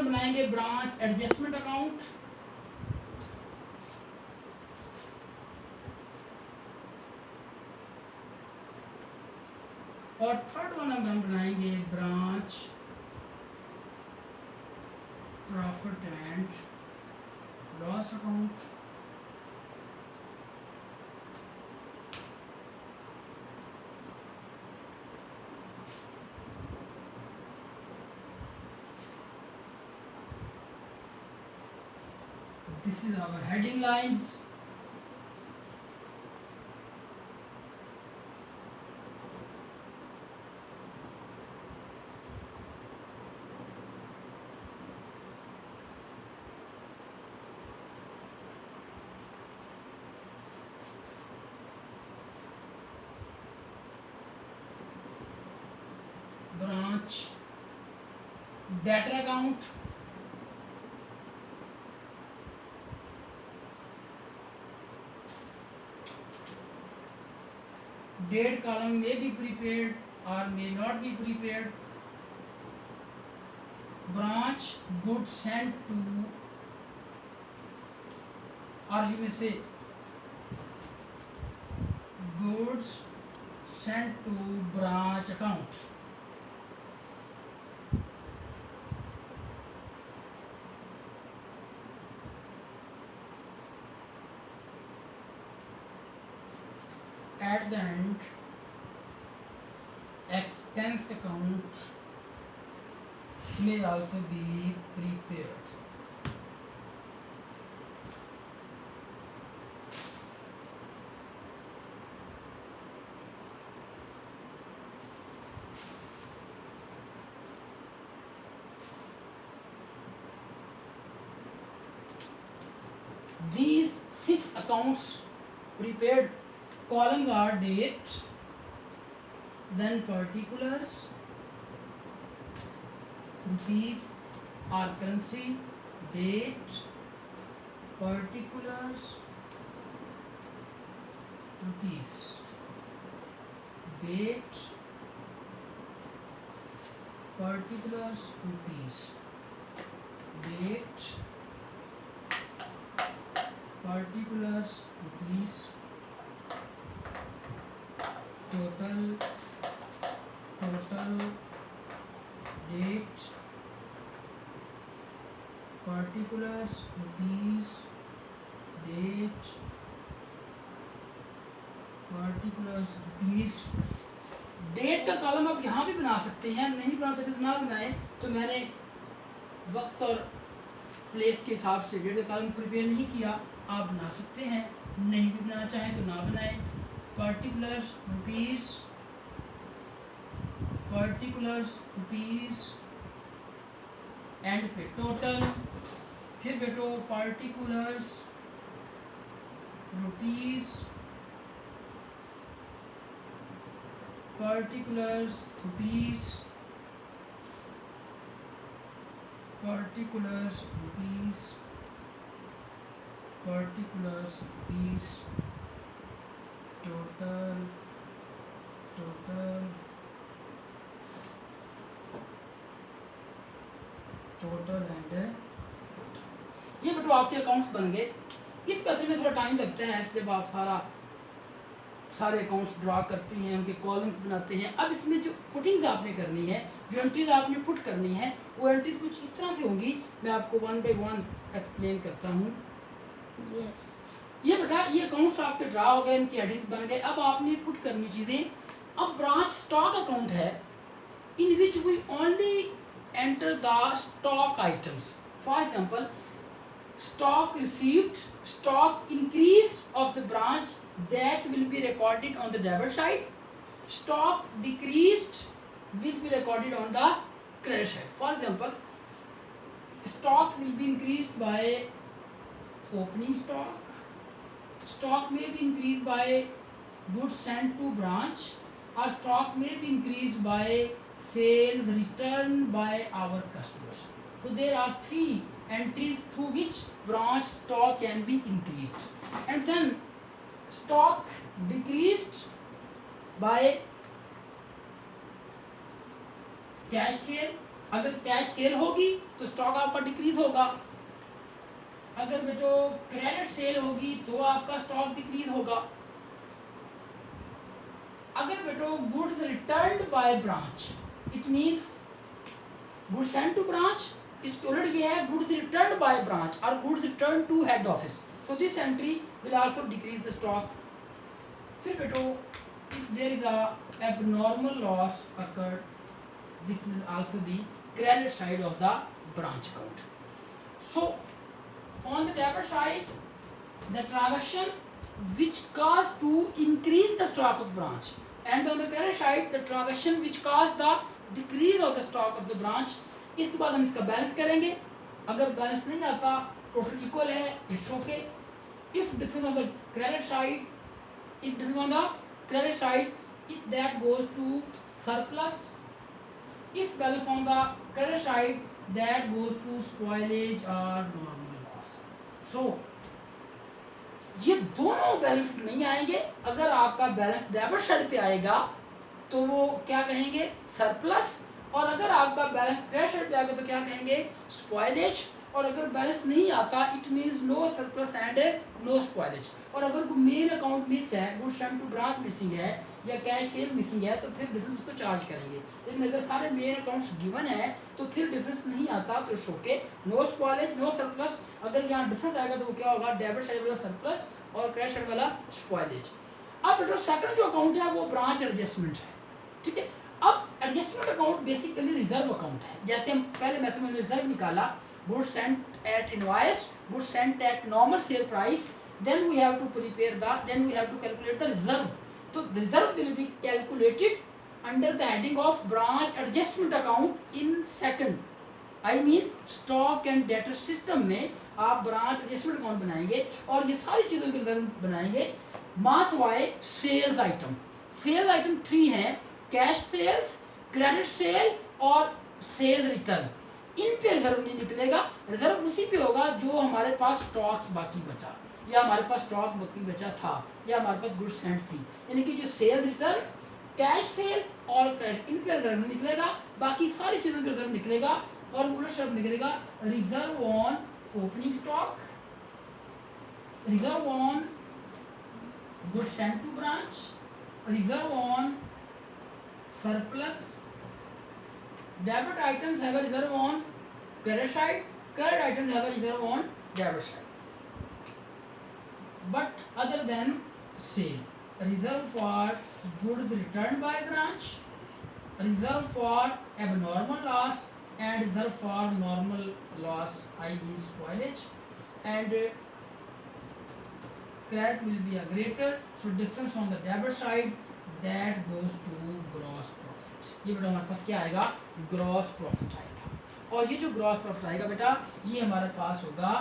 बनाएंगे branch adjustment account, और third one हम बनाएंगे branch profit and loss account. This is our heading lines. Branch debtor account, date column may be prepared or may not be prepared. Branch goods sent to, or you may say goods sent to branch account. At the end, expense account may also be prepared. These 6 accounts prepared columns are date, then particulars, rupees or currency, date, particulars, rupees, date, particulars, rupees, date, particulars, rupees, total, date, particulars, rupees, date, particulars, rupees। Date का column आप यहाँ भी बना सकते हैं, नहीं बना सकते तो ना बनाएं। तो मैंने वक्त और प्लेस के हिसाब से डेट का कॉलम प्रिपेयर नहीं किया, आप बना सकते हैं, नहीं भी बनाना चाहें तो ना बनाएं। Particulars rupees, particulars rupees, and पे टोटल, फिर बेटो particulars rupees, particulars rupees, particulars rupees, particulars rupees, total, total, total and ये बेटो आपके अकाउंट्स बन गए। इस पैसे में थोड़ा टाइम लगता है जब आप सारे अकाउंट्स ड्रा करते हैं, उनके कॉलम्स बनाते हैं। अब इसमें जो पुटिंग्स आपने करनी है, जो एंट्रीज आपने पुट करनी है, वो एंट्रीज कुछ इस तरह से होंगी। मैं आपको वन बाय वन एक्सप्लेन करता हूँ। यस ये बेटा ये अकाउंट्स आपके ड्रा हो गए, इनके हेडिंग्स बन गए। अब आपने पुट करनी चीज़ें। अब ब्रांच स्टॉक अकाउंट है, in which we only enter the stock items. For example, stock received, stock increase of the branch, that will be recorded on the debit side. Stock decreased will be recorded on the credit side. For example, stock will be increased by opening stock, stock may be increased by goods sent to branch, or stock may be increased by sales returned by our customers. So there are 3 entries through which branch stock can be increased. And then stock decreased by cash sale, अगर cash cell होगी तो stock आपका decrease होगा, अगर बेटो credit sale होगी तो आपका स्टॉक डिक्रीज होगा। अगर बेटो goods returned by branch, it means goods sent to branch, इसकी उलट ये है गुड्स रिटर्न्ड बाय ब्रांच और goods return to head office, so this entry will also decrease the stock. फिर बेटो if there is a abnormal loss occurred, this will also be credit side of the branch account. So on the debit side, the transaction which caused to increase the stock of branch, and on the credit side the transaction which caused the decrease of the stock of the branch. इसके बाद हम इसका balance करेंगे, अगर balance नहीं आता total equal है it's okay. If difference on the credit side, if difference on the credit side, if that goes to surplus, if balance on the credit side that goes to spoilage or normal loss. So ये दोनों balance नहीं आएंगे, अगर आपका balance debit side पे आएगा तो वो क्या कहेंगे सरप्लस, और अगर आपका बैलेंस क्रेडिट साइड पे आएगा तो क्या कहेंगे स्पॉइलेज, और अगर बैलेंस नहीं आता it means no surplus and no spoilage. और अगर कोई मेन अकाउंट मिस है, goods sent to branch missing है या कैश सेल मिसिंग है तो फिर डिफरेंस को चार्ज करेंगे, लेकिन अगर सारे मेन अकाउंट्स गिवन है तो फिर डिफरेंस नहीं आता तो शो के नो स्पॉइलेज नो सरप्लस। अगर यहाँ डिफरेंस आएगा तो वो क्या होगा डेबिट साइड वाला सरप्लस और क्रेडिट साइड वाला स्पॉइलेज। अब बेटा सेकंड जो अकाउंट है वो ब्रांच एडजस्टमेंट है, ठीक है। अब adjustment account basically reserve account है, जैसे हम पहले मेथड में रिजर्व निकाला, goods sent at invoice, goods sent at normal sale price, then we have to prepare the, then we have to calculate the reserve. So the reserve will be calculated under the heading of branch adjustment account in second, I mean stock and debtor system में आप branch adjustment account बनाएंगे और ये सारी चीजों के reserve बनाएंगे। मास वाई सेल्स आइटम, सेल्स आइटम 3 है, कैश सेल्स, क्रेडिट सेल और सेल रिटर्न, इन पे रिजर्व नहीं निकलेगा, रिजर्व उसी पे होगा जो हमारे पास स्टॉक्स बाकी बचा, या हमारे पास स्टॉक बाकी बचा था, या हमारे पास गुड्स सेंट थी, यानी कि जो सेल रिटर्न, कैश सेल और क्रेडिट, इन पे रिजर्व निकलेगा, बाकी सारी चीजों का रिजर्व निकलेगा और उलट शब्द निकलेगा reserve on opening stock, reserve on goods sent to branch, reserve on surplus. Debit items have a reserve on credit side, credit items have a reserve on debit side. But other than sale, reserve for goods returned by branch, reserve for abnormal loss, and reserve for normal loss, i.e. spoilage, and credit will be a greater, so difference on the debit side that goes to gross profit. ये बेटा हमारे पास क्या आएगा gross profit आएगा, और ये जो gross profit आएगा बेटा ये हमारे पास होगा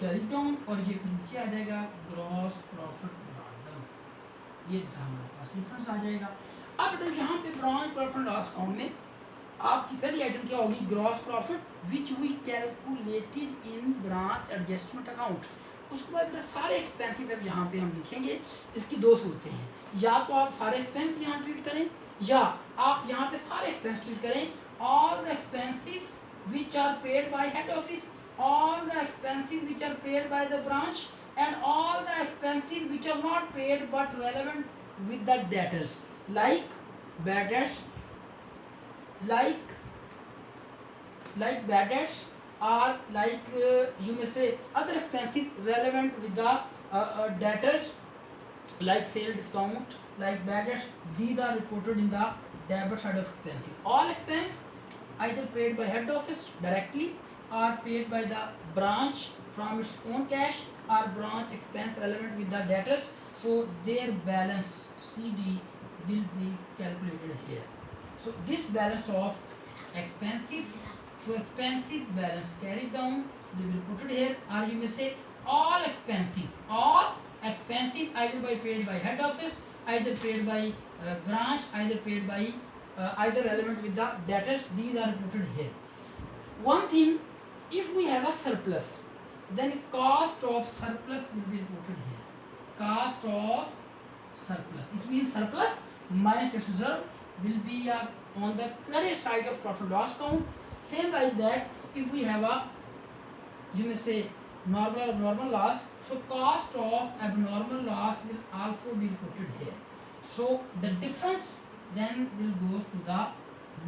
कैरी डाउन, और ये फिर नीचे आ जाएगा ग्रॉस प्रॉफिट ब्रॉट, ये हमारे पास डिफरेंस आ जाएगा। अब बेटा यहाँ पे ब्रांच प्रॉफिट लॉस अकाउंट में आपकी पहली आइटम क्या होगी gross profit which we calculated in branch adjustment account. उसके बाद सारे एक्सपेंसेस अब यहाँ पे हम लिखेंगे, इसकी दो सूरतें हैं, या तो आप सारे एक्सपेंस यहाँ ट्रीट करें या आप यहाँ पे सारे एक्सपेंस ट्रीट करें, all the expenses which are paid by head office, all the expenses which are paid by the branch, and all the expenses which are not paid but relevant with the debtors, like bad debts, like bad debts, or like you may say other expenses relevant with the debtors, like sale discount, like bad debts. These are reported in the debit side of expenses. All expense either paid by head office directly or paid by the branch from its own cash, or branch expense relevant with the debtors, so their balance CD will be calculated here. So this balance of expenses, so expenses balance carried down will be put here, or you may say all expenses either by paid by head office, either paid by branch, either paid by either relevant with the debtors, these are reported here. One thing, if we have a surplus, then cost of surplus will be reported here. Cost of surplus, it means surplus minus its reserve will be a on the credit side of profit and loss account. Same like that, if we have a, you may say, normal loss, so cost of abnormal loss will also be reported here. So the difference then will goes to the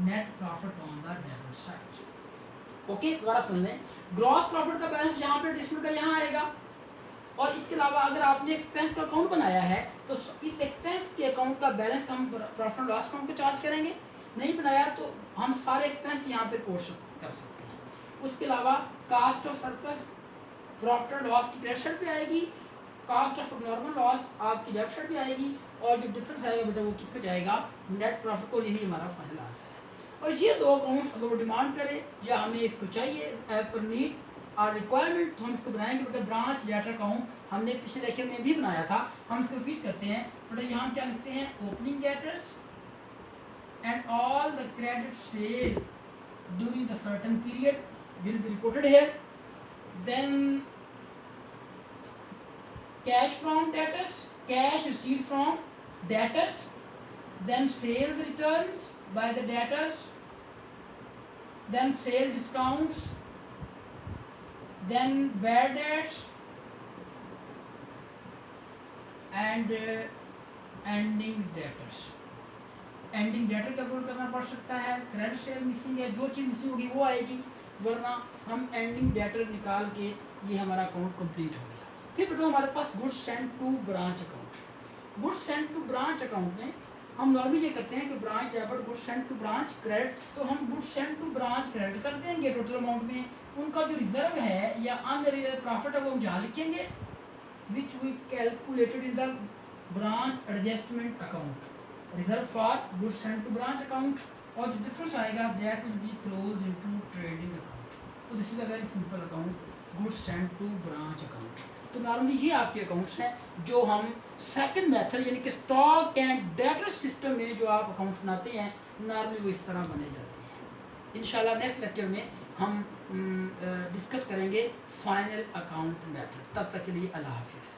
net profit on the debit side. Okay, दोबारा सुन लें, gross profit का balance यहाँ पे distribute का यहाँ आएगा, और इसके अलावा अगर आपने एक्सपेंस का अकाउंट बनाया है तो इस एक्सपेंस के अकाउंट का बैलेंस हम प्रॉफिट एंड लॉस अकाउंट को चार्ज करेंगे, नहीं बनाया तो हम सारे एक्सपेंस यहाँ पे रिपोर्ट कर सकते हैं। उसके अलावा cost of surplus profit and loss की क्रेडिट साइड पे आएगी, कास्ट ऑफ नॉर्मल लॉस आपकी डेबिट साइड पे आएगी, और जो डिफरेंस आएगा बेटा वो किसको जाएगा, नेट प्रॉफिट को। यही हमारा फाइनल आंसर है। और ये दो अकाउंट्स अगर वो डिमांड करें या हमें इसको चाहिए एज पर नीड और रिक्वायरमेंट, तो हम इसको बनाएंगे बेटा ब्रांच डेटर अकाउंट। हमने पिछले लेक्चर में भी बनाया था, हम इसको रिपीट करते हैं बेटा। यहाँ क्या लिखते हैं, opening debtors and all the credit sale during the certain period will be reported here. Then cash from debtors, cash received from debtors, then sales returns by the debtors, then sale discounts, then bad debts and ending debtors. Ending debtor का upload करना पड़ सकता है, credit sale missing है, जो चीज़ missing होगी वो आएगी, वरना हम एंडिंग डेटर निकाल के ये हमारा अकाउंट कंप्लीट हो गया। फिर बेटो हमारे पास goods sent to branch account. Goods sent to branch account में हम नॉर्मली ये करते हैं कि branch debit goods sent to branch credit, तो हम goods sent to branch credit कर देंगे टोटल अमाउंट में। उनका जो रिजर्व है या अनरिजर्व प्रॉफिट है वो हम जहाँ लिखेंगे, which we calculated in the branch adjustment account, reserve for goods sent to branch account, और जो डिफरेंस आएगा that will be close into trading account. तो this is a very simple account, goods sent to branch account. तो normally ये आपके accounts हैं जो हम सेकंड मेथड यानी कि स्टॉक एंड डेटर सिस्टम में जो आप अकाउंट्स बनाते हैं, नॉर्मली वो इस तरह बने जाते हैं। इंशाल्लाह नेक्स्ट लेक्चर में हम डिस्कस करेंगे फाइनल अकाउंट मेथड। तब तक के लिए अल्लाह हाफिज़।